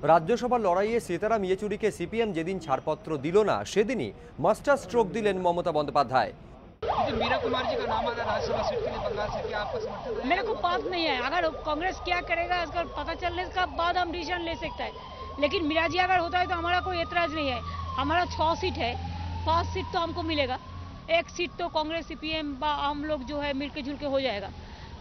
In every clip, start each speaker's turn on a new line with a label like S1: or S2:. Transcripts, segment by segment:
S1: রাজ্যসভার লড়াইয়ে সীতারাম ইয়েচুরিকে সিপিএম যেদিন ছাড়পত্র দিল না সেদিনই মাস্টার স্ট্রোক দিলেন মমতা বন্দ্যোপাধ্যায়।
S2: मीरा कुमार जी का नाम अगर राज्यसभा सीट के लिए बंगाल से, क्या आपका समर्थन है?
S3: मेरे को पास नहीं है। अगर कांग्रेस क्या करेगा इसका पता चलने के बाद हम डिसीजन ले सकते हैं, लेकिन मीरा जी अगर होता है तो हमारा कोई एतराज नहीं है। हमारा 6 सीट है, 5 सीट तो हमको मिलेगा, 1 सीट तो कांग्रेस सीपीएम हम लोग जो है मिलके जुल के हो जाएगा।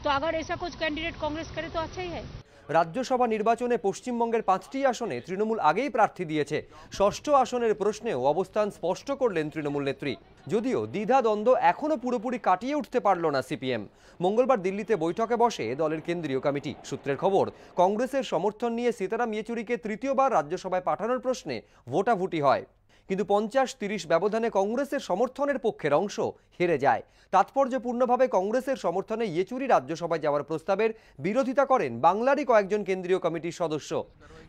S3: तो अगर ऐसा कुछ कैंडिडेट कांग्रेस करे तो अच्छा ही है।
S1: রাজ্যসভা নির্বাচনে পশ্চিমবঙ্গের 5টি আসনে তৃণমূল আগেই প্রার্থী দিয়েছে। 6ষ্ঠ আসনের প্রশ্নেও অবস্থান স্পষ্ট করলেন তৃণমূল নেত্রী। যদিও দ্বিধা দ্বন্দ্ব এখনো পুরোপুরি কাটিয়ে উঠতে পারল না সিপিএম। মঙ্গলবার দিল্লিতে বৈঠকে বসে দলের কেন্দ্রীয় কমিটি। সূত্রের খবর, কংগ্রেসের সমর্থন নিয়ে সীতারাম ইয়েচুরিকে তৃতীয়বার রাজ্যসভায় পাঠানোর প্রশ্নে ভোটাভুটি হয়, কিন্তু 50-30 ব্যবধানে কংগ্রেসের সমর্থনের পক্ষের অংশ হেরে যায়। তাৎপর্যপূর্ণভাবে কংগ্রেসের সমর্থনে ইয়েচুরি রাজ্যসভায় যাওয়ার প্রস্তাবের বিরোধিতা করেন বাংলারই কয়েকজন কেন্দ্রীয় কমিটির সদস্য।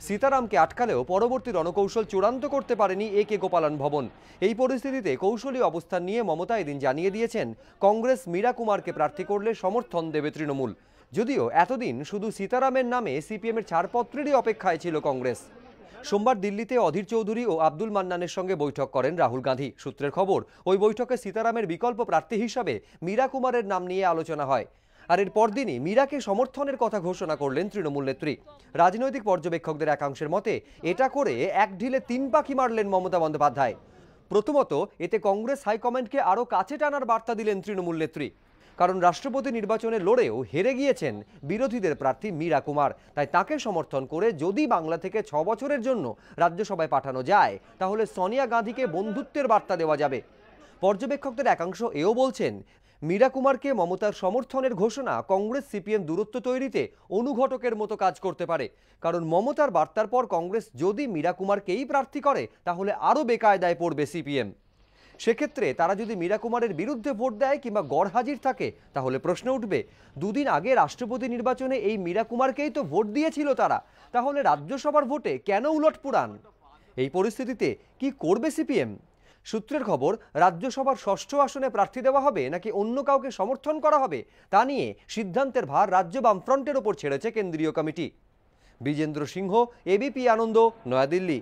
S1: সীতারামকে আটকালেও পরবর্তী রণকৌশল চূড়ান্ত করতে পারেনি একে গোপালন ভবন। এই পরিস্থিতিতে কৌশলী অবস্থান নিয়ে মমতা এদিন জানিয়ে দিয়েছেন কংগ্রেস মীরা কুমারকে প্রার্থী করলে সমর্থন দেবে তৃণমূল। যদিও এতদিন শুধু সীতারামের নামে সিপিএমের ছাড়পত্রেরই অপেক্ষায় ছিল কংগ্রেস। সোমবার দিল্লিতে অধীর চৌধুরী ও আব্দুল মান্নানের সঙ্গে বৈঠক করেন রাহুল গান্ধী। সূত্রের খবর, ওই বৈঠকে সীতারামের বিকল্প প্রার্থী হিসাবে মীরা কুমারের নাম নিয়ে আলোচনা হয়। আর এর পরদিনই মীরাকে সমর্থনের কথা ঘোষণা করলেন তৃণমূল নেত্রী। রাজনৈতিক পর্যবেক্ষকদের একাংশের মতে এটা করে এক ঢিলে 3 পাখি মারলেন মমতা বন্দ্যোপাধ্যায়। প্রথমত, এতে কংগ্রেস হাইকমান্ডকে আরও কাছে টানার বার্তা দিলেন তৃণমূল নেত্রী। কারণ রাষ্ট্রপতি নির্বাচনে লড়েও হেরে গিয়েছেন বিরোধীদের প্রার্থী মীরা কুমার। তাই তাকে সমর্থন করে যদি বাংলা থেকে 6 বছরের জন্য রাজ্যসভায় পাঠানো যায়, তাহলে সোনিয়া গান্ধীকে বন্ধুত্বের বার্তা দেওয়া যাবে। পর্যবেক্ষকদের একাংশ এও বলছেন, মীরা কুমারকে মমতার সমর্থনের ঘোষণা কংগ্রেস সিপিএম দূরত্ব তৈরিতে অনুঘটকের মতো কাজ করতে পারে। কারণ মমতার বার্তার পর কংগ্রেস যদি মীরা কুমারকেই প্রার্থী করে, তাহলে আরও বেকায়দায় পড়বে সিপিএম। সেক্ষেত্রে তারা যদি মীরা কুমারের বিরুদ্ধে ভোট দেয় কিংবা গড়হাজির থাকে, তাহলে প্রশ্ন উঠবে, দুদিন আগে রাষ্ট্রপতি নির্বাচনে এই মীরা কুমারকেই তো ভোট দিয়েছিল তারা, তাহলে রাজ্যসভার ভোটে কেন উলটপুরান? এই পরিস্থিতিতে কি করবে সিপিএম? সূত্রের খবর, রাজ্যসভার 6ষ্ঠ আসনে প্রার্থী দেওয়া হবে নাকি অন্য কাউকে সমর্থন করা হবে তা নিয়ে সিদ্ধান্তের ভার রাজ্য বামফ্রন্টের ওপর ছেড়েছে কেন্দ্রীয় কমিটি। বিজেন্দ্র সিংহ, এবিপি আনন্দ, নয়াদিল্লি।